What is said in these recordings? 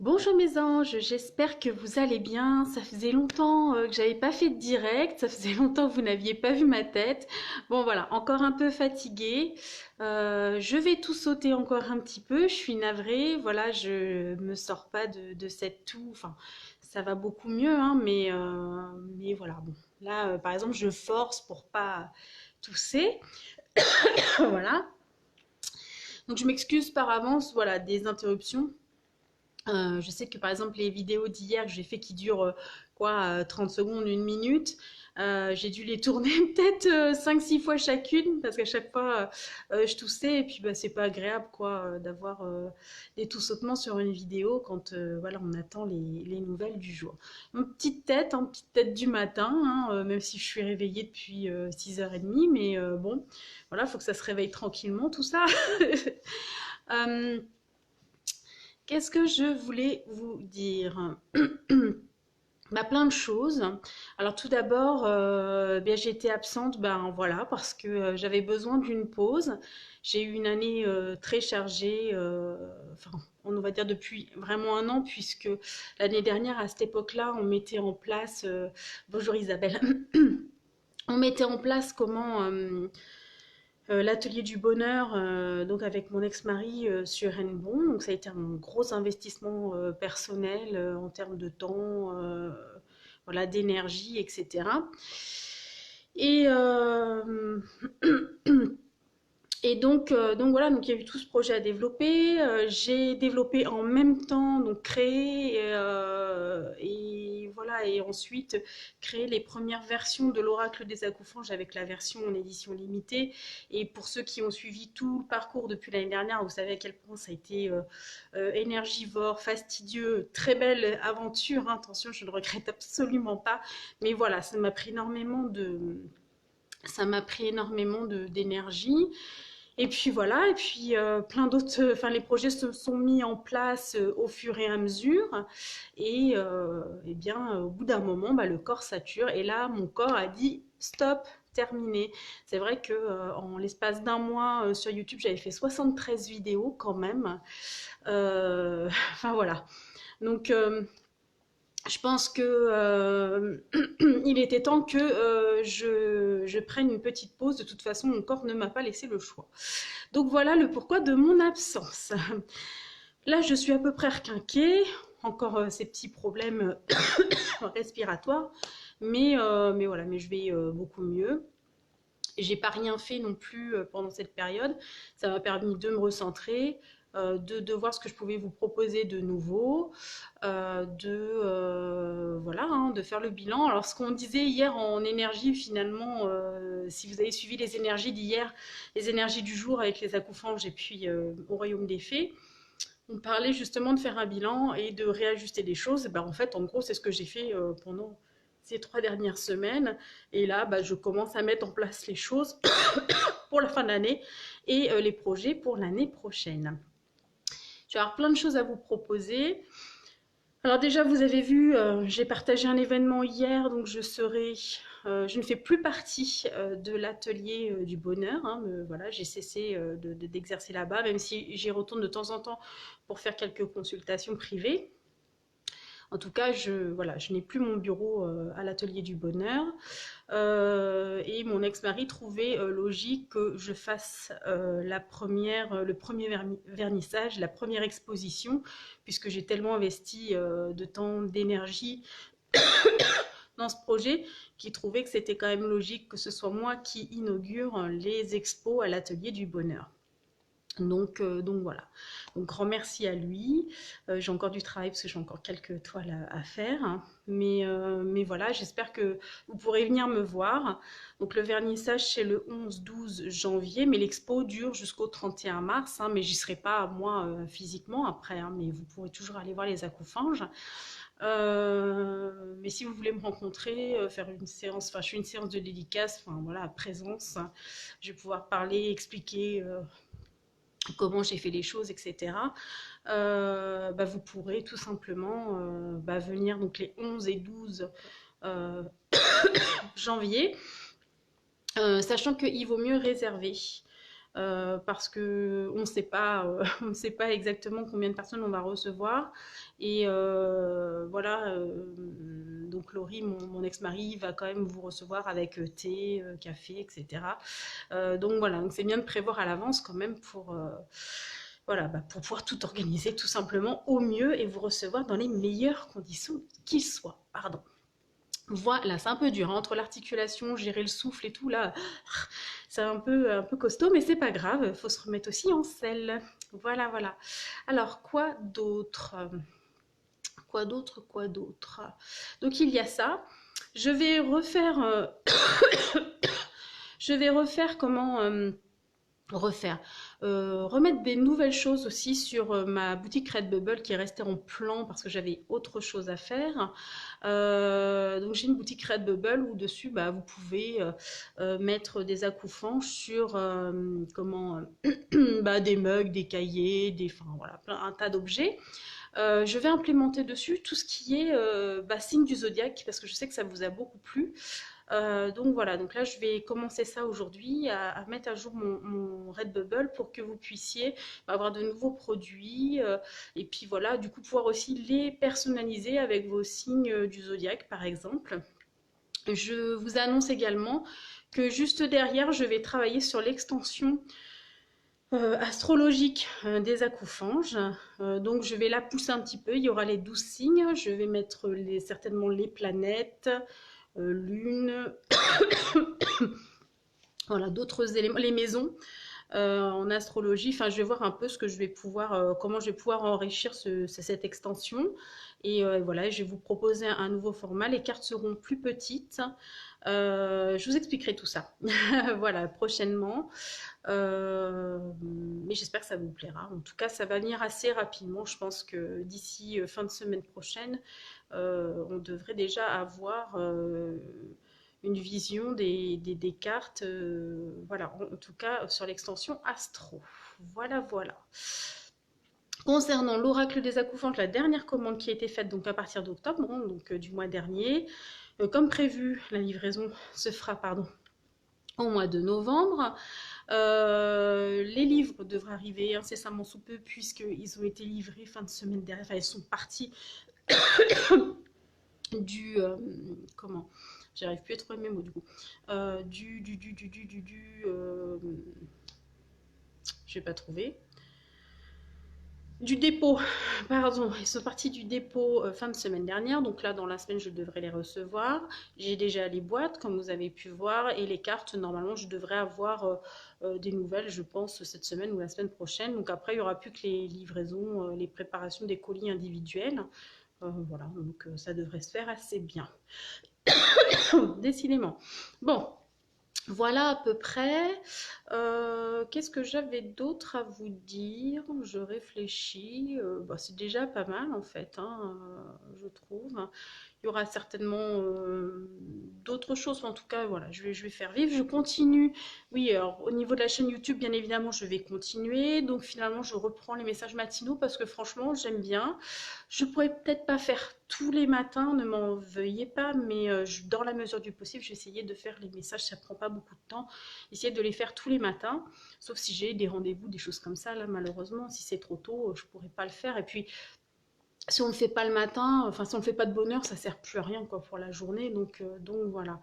Bonjour mes anges, j'espère que vous allez bien. Ça faisait longtemps que j'avais pas fait de direct, ça faisait longtemps que vous n'aviez pas vu ma tête. Bon voilà, encore un peu fatiguée. Je vais tout sauter encore un petit peu. Je suis navrée. Voilà, je me sors pas de cette toux. Enfin, ça va beaucoup mieux, hein, mais voilà. Bon, là, par exemple, je force pour pas tousser. Voilà. Donc je m'excuse par avance. Voilà, des interruptions. Je sais que par exemple les vidéos d'hier que j'ai fait qui durent 30 secondes, une minute, j'ai dû les tourner peut-être 5-6 fois chacune parce qu'à chaque fois je toussais et puis bah, c'est pas agréable quoi d'avoir des toussotements sur une vidéo quand voilà, on attend les nouvelles du jour. Une petite tête du matin, hein, même si je suis réveillée depuis 6h30, mais bon, voilà, il faut que ça se réveille tranquillement tout ça. Euh, Qu'est-ce que je voulais vous dire? Bah, plein de choses. Alors tout d'abord, bien, j'ai été absente, ben voilà, parce que j'avais besoin d'une pause. J'ai eu une année très chargée, enfin, on va dire depuis vraiment un an, puisque l'année dernière, à cette époque-là, on mettait en place, bonjour Isabelle, on mettait en place comment l'atelier du bonheur, donc avec mon ex-mari sur Renbon. Donc ça a été un gros investissement personnel en termes de temps, voilà, d'énergie, etc. Et, donc voilà, donc il y a eu tout ce projet à développer. J'ai développé en même temps, donc créé et voilà, et ensuite créé les premières versions de l'Oracle des Accouphanges avec la version en édition limitée. Et pour ceux qui ont suivi tout le parcours depuis l'année dernière, vous savez à quel point ça a été énergivore, fastidieux, très belle aventure. Hein, attention, je ne regrette absolument pas. Mais voilà, ça m'a pris énormément d'énergie. Et puis voilà, et puis plein d'autres, enfin les projets se sont mis en place au fur et à mesure. Et bien, au bout d'un moment, bah, le corps sature. Et là, mon corps a dit stop, terminé. C'est vrai que en l'espace d'un mois sur YouTube, j'avais fait 73 vidéos quand même. Enfin voilà. Donc je pense que il était temps que je prenne une petite pause. De toute façon, mon corps ne m'a pas laissé le choix. Donc voilà le pourquoi de mon absence. Là, je suis à peu près requinquée, encore ces petits problèmes respiratoires, mais voilà, mais je vais beaucoup mieux. J'ai pas rien fait non plus pendant cette période. Ça m'a permis de me recentrer, de voir ce que je pouvais vous proposer de nouveau, voilà, hein, de faire le bilan. Alors ce qu'on disait hier en énergie, finalement, si vous avez suivi les énergies d'hier, les énergies du jour avec les accouphanges et puis au royaume des fées, on parlait justement de faire un bilan et de réajuster les choses. Et ben, en fait, en gros, c'est ce que j'ai fait pendant ces 3 dernières semaines. Et là, bah, je commence à mettre en place les choses pour la fin de l'année et les projets pour l'année prochaine. Je vais avoir plein de choses à vous proposer. Alors déjà, vous avez vu, j'ai partagé un événement hier, donc je ne fais plus partie de l'atelier du bonheur. Hein, voilà, j'ai cessé d'exercer là-bas, même si j'y retourne de temps en temps pour faire quelques consultations privées. En tout cas, voilà, je n'ai plus mon bureau à l'atelier du bonheur. Et mon ex-mari trouvait logique que je fasse le premier vernissage, la première exposition, puisque j'ai tellement investi de temps, d'énergie dans ce projet, qu'il trouvait que c'était quand même logique que ce soit moi qui inaugure les expos à l'atelier du bonheur. Donc voilà. Donc grand merci à lui. J'ai encore du travail parce que j'ai encore quelques toiles à faire. Hein. Mais voilà, j'espère que vous pourrez venir me voir. Donc le vernissage c'est le 11-12 janvier, mais l'expo dure jusqu'au 31 mars. Hein, mais j'y serai pas moi physiquement après. Hein, mais vous pourrez toujours aller voir les accouphanges. Mais si vous voulez me rencontrer, faire une séance, enfin je fais une séance de dédicace, enfin voilà, à présence, je vais pouvoir parler, expliquer comment j'ai fait les choses, etc. Bah, vous pourrez tout simplement venir donc les 11 et 12 euh, janvier, sachant qu'il vaut mieux réserver. parce que on sait pas, on ne sait pas exactement combien de personnes on va recevoir. Et voilà, donc Laurie, mon ex-mari, va quand même vous recevoir avec thé, café, etc. Donc voilà, donc c'est bien de prévoir à l'avance quand même pour, voilà, bah, pour pouvoir tout organiser tout simplement au mieux et vous recevoir dans les meilleures conditions qu'il soit. Pardon. Voilà, c'est un peu dur, hein, entre l'articulation, gérer le souffle et tout, là, c'est un peu costaud, mais c'est pas grave, il faut se remettre aussi en selle. Voilà, voilà. Alors, quoi d'autre? Quoi d'autre? Quoi d'autre? Donc, il y a ça. Je vais refaire, je vais refaire comment refaire, remettre des nouvelles choses aussi sur ma boutique Redbubble qui est restée en plan parce que j'avais autre chose à faire. Donc j'ai une boutique Redbubble où dessus bah, vous pouvez mettre des acouphans sur comment bah, des mugs, des cahiers, enfin voilà, un tas d'objets. Je vais implémenter dessus tout ce qui est bah, signe du zodiaque parce que je sais que ça vous a beaucoup plu. Donc voilà, donc là je vais commencer ça aujourd'hui, à mettre à jour mon Redbubble pour que vous puissiez avoir de nouveaux produits et puis voilà, du coup pouvoir aussi les personnaliser avec vos signes du zodiaque par exemple. Je vous annonce également que juste derrière, je vais travailler sur l'extension astrologique des acoufanges. Donc je vais la pousser un petit peu, il y aura les 12 signes, je vais mettre certainement les planètes, lune, voilà, d'autres éléments, les maisons en astrologie. Enfin, je vais voir un peu ce que je vais pouvoir, comment je vais pouvoir enrichir cette extension. Et voilà, je vais vous proposer un nouveau format. Les cartes seront plus petites. Je vous expliquerai tout ça. Voilà, prochainement. Mais j'espère que ça vous plaira. En tout cas, ça va venir assez rapidement. Je pense que d'ici fin de semaine prochaine, on devrait déjà avoir une vision des cartes, voilà, en tout cas sur l'extension Astro. Voilà, voilà. Concernant l'oracle des accoufantes, la dernière commande qui a été faite donc à partir d'octobre, hein, donc du mois dernier, comme prévu, la livraison se fera pardon, au mois de novembre. Les livres devraient arriver incessamment sous peu puisqu'ils ont été livrés fin de semaine dernière, enfin ils sont partis du comment j'arrive plus à trouver mes mots du coup je vais pas trouver du dépôt, pardon, ils sont partis du dépôt fin de semaine dernière, donc là dans la semaine je devrais les recevoir. J'ai déjà les boîtes comme vous avez pu voir et les cartes, normalement je devrais avoir des nouvelles je pense cette semaine ou la semaine prochaine. Donc après il n'y aura plus que les livraisons, les préparations des colis individuels. Voilà, donc ça devrait se faire assez bien. Décidément. Bon, voilà à peu près. Qu'est-ce que j'avais d'autre à vous dire? Je réfléchis. Bah, c'est déjà pas mal en fait, hein, je trouve. Il y aura certainement d'autres choses. En tout cas, voilà, je vais faire vivre. Je continue. Oui, alors au niveau de la chaîne YouTube, bien évidemment, je vais continuer. Donc finalement, je reprends les messages matinaux parce que franchement, j'aime bien. Je pourrais peut-être pas faire tous les matins, ne m'en veuillez pas, mais dans la mesure du possible, je vais essayer de faire les messages. Ça prend pas beaucoup de temps. Essayer de les faire tous les matins, sauf si j'ai des rendez-vous, des choses comme ça. Là, malheureusement, si c'est trop tôt, je pourrais pas le faire. Et puis, si on ne le fait pas le matin, enfin si on ne le fait pas de bonne heure, ça sert plus à rien quoi pour la journée. Donc voilà.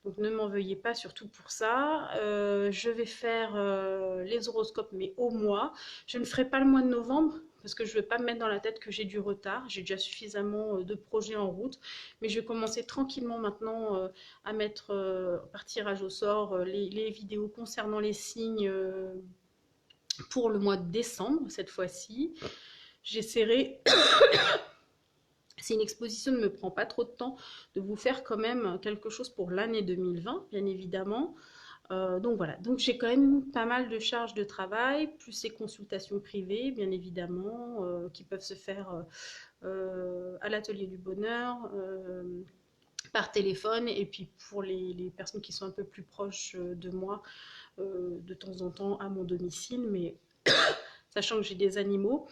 Donc ne m'en veuillez pas surtout pour ça. Je vais faire les horoscopes mais au mois. Je ne ferai pas le mois de novembre parce que je ne veux pas me mettre dans la tête que j'ai du retard. J'ai déjà suffisamment de projets en route. Mais je vais commencer tranquillement maintenant à mettre par tirage au sort les vidéos concernant les signes pour le mois de décembre cette fois-ci. J'essaierai si une exposition ne me prend pas trop de temps, de vous faire quand même quelque chose pour l'année 2020, bien évidemment. Donc voilà, donc j'ai quand même pas mal de charges de travail, plus ces consultations privées, bien évidemment, qui peuvent se faire à l'atelier du bonheur, par téléphone, et puis pour les personnes qui sont un peu plus proches de moi, de temps en temps à mon domicile, mais sachant que j'ai des animaux,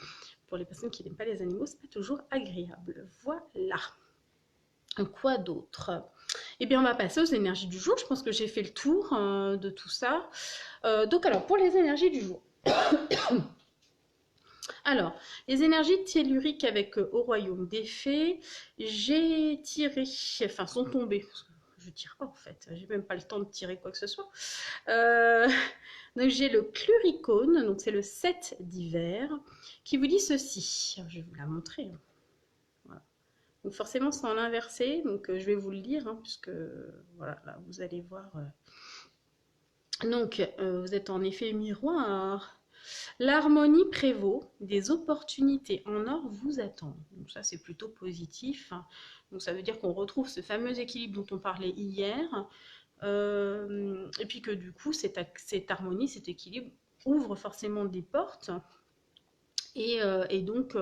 pour les personnes qui n'aiment pas les animaux, c'est pas toujours agréable. Voilà. Quoi d'autre? Eh bien, on va passer aux énergies du jour. Je pense que j'ai fait le tour de tout ça. Donc, alors, pour les énergies du jour. Alors, les énergies telluriques avec au royaume des fées, j'ai tiré, enfin, sont tombées. Parce que je tire pas en fait, j'ai même pas le temps de tirer quoi que ce soit. Euh, donc, j'ai le cluricone, donc c'est le 7 d'hiver, qui vous dit ceci. Alors, je vais vous la montrer, hein. Voilà. Donc, forcément, c'est en inversé, donc je vais vous le lire, hein, puisque voilà, là, vous allez voir. Donc, vous êtes en effet miroir. L'harmonie prévaut, des opportunités en or vous attendent. Donc ça, c'est plutôt positif. Donc ça veut dire qu'on retrouve ce fameux équilibre dont on parlait hier. Et puis que du coup, cette harmonie, cet équilibre ouvre forcément des portes. Et donc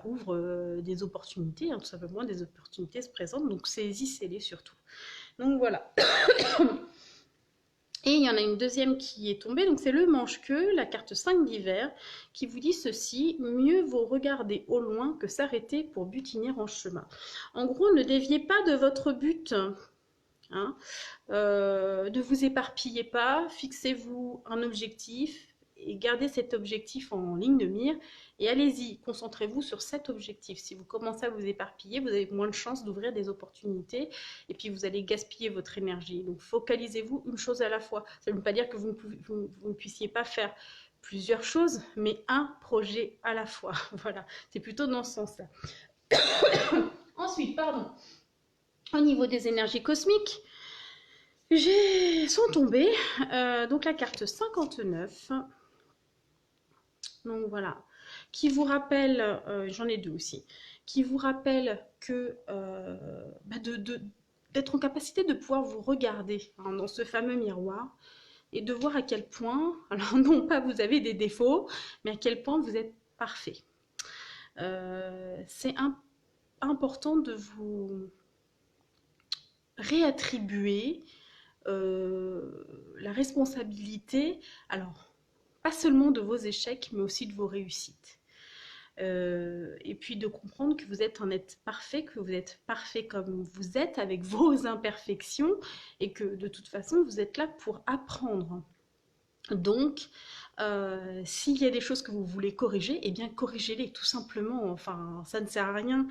ouvre des opportunités, hein, tout simplement des opportunités se présentent, donc saisissez-les surtout. Donc voilà. Et il y en a une deuxième qui est tombée, donc c'est le manche-queue, la carte 5 d'hiver, qui vous dit ceci: mieux vaut regarder au loin que s'arrêter pour butiner en chemin. En gros, ne déviez pas de votre but, hein. Ne vous éparpillez pas, fixez-vous un objectif et gardez cet objectif en ligne de mire et allez-y, concentrez-vous sur cet objectif. Si vous commencez à vous éparpiller, vous avez moins de chances d'ouvrir des opportunités et puis vous allez gaspiller votre énergie. Donc focalisez-vous une chose à la fois. Ça ne veut pas dire que vous ne puissiez pas faire plusieurs choses, mais un projet à la fois. Voilà, c'est plutôt dans ce sens-là. Ensuite, pardon, au niveau des énergies cosmiques, sont tombées donc la carte 59, donc voilà, qui vous rappelle, j'en ai deux aussi, qui vous rappelle que d'être en capacité de pouvoir vous regarder, hein, dans ce fameux miroir et de voir à quel point, alors non pas vous avez des défauts, mais à quel point vous êtes parfait. C'est important de vous réattribuer la responsabilité, alors pas seulement de vos échecs, mais aussi de vos réussites. Et puis de comprendre que vous êtes un être parfait, que vous êtes parfait comme vous êtes, avec vos imperfections, et que de toute façon, vous êtes là pour apprendre. Donc, s'il y a des choses que vous voulez corriger, eh bien corrigez-les tout simplement. Enfin, ça ne sert à rien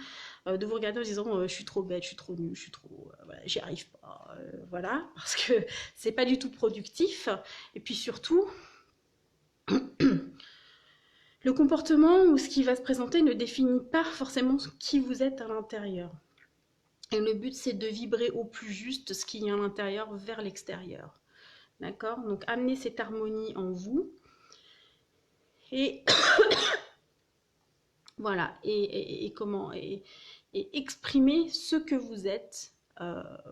de vous regarder en disant je suis trop bête, je suis trop nulle, je suis trop, voilà, j'y arrive pas, voilà, parce que c'est pas du tout productif. Et puis surtout, le comportement ou ce qui va se présenter ne définit pas forcément qui vous êtes à l'intérieur. Et le but, c'est de vibrer au plus juste ce qu'il y a à l'intérieur vers l'extérieur. D'accord? Donc, amenez cette harmonie en vous. Et voilà. Et exprimer ce que vous êtes.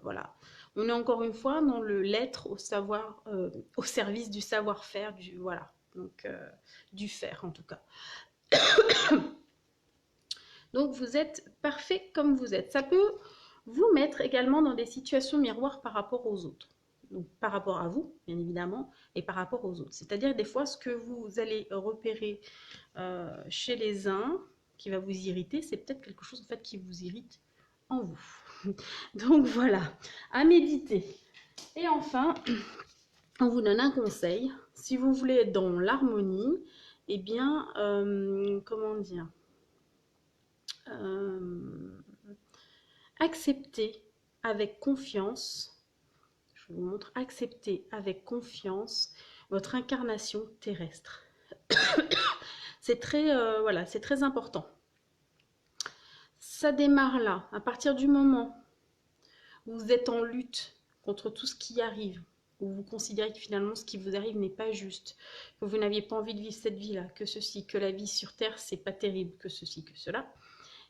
Voilà. On est encore une fois dans le l'être au savoir, au service du savoir-faire, voilà. Donc, du faire en tout cas. Donc vous êtes parfait comme vous êtes. Ça peut vous mettre également dans des situations miroirs par rapport aux autres. Donc par rapport à vous, bien évidemment, et par rapport aux autres. C'est-à-dire des fois ce que vous allez repérer chez les uns qui va vous irriter, c'est peut-être quelque chose en fait qui vous irrite en vous. Donc voilà, à méditer. Et enfin, on vous donne un conseil. Si vous voulez être dans l'harmonie, eh bien, comment dire, accepter avec confiance, je vous montre, accepter avec confiance votre incarnation terrestre. C'est très, voilà, c'est très important. Ça démarre là, à partir du moment où vous êtes en lutte contre tout ce qui arrive, où vous considérez que finalement ce qui vous arrive n'est pas juste, que vous n'aviez pas envie de vivre cette vie-là, que ceci, que la vie sur Terre, c'est pas terrible, que ceci, que cela,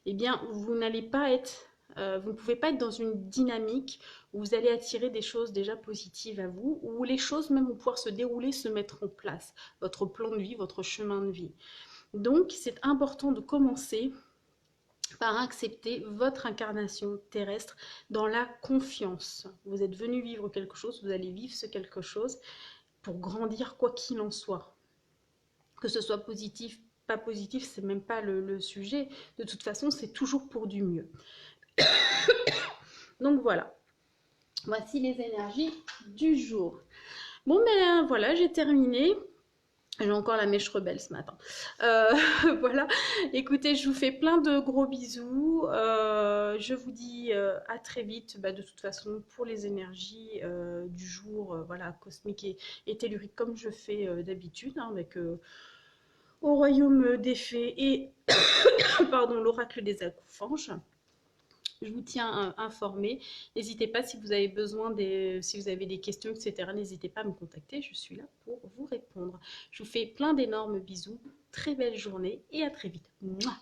eh bien, vous n'allez pas être, vous ne pouvez pas être dans une dynamique où vous allez attirer des choses déjà positives à vous, où les choses même vont pouvoir se dérouler, se mettre en place, votre plan de vie, votre chemin de vie. Donc, c'est important de commencer par accepter votre incarnation terrestre dans la confiance. Vous êtes venu vivre quelque chose, vous allez vivre ce quelque chose pour grandir quoi qu'il en soit. Que ce soit positif, pas positif, c'est même pas le sujet. De toute façon, c'est toujours pour du mieux. Donc voilà, voici les énergies du jour. Bon ben voilà, j'ai terminé. J'ai encore la mèche rebelle ce matin. Euh, voilà, écoutez, je vous fais plein de gros bisous. Je vous dis à très vite, bah, de toute façon, pour les énergies du jour, voilà, cosmique et tellurique, comme je fais d'habitude, hein, avec au royaume des fées et pardon, l'oracle des acouphèges. Je vous tiens informé. N'hésitez pas si vous avez besoin si vous avez des questions, etc. N'hésitez pas à me contacter. Je suis là pour vous répondre. Je vous fais plein d'énormes bisous. Très belle journée et à très vite. Mouah.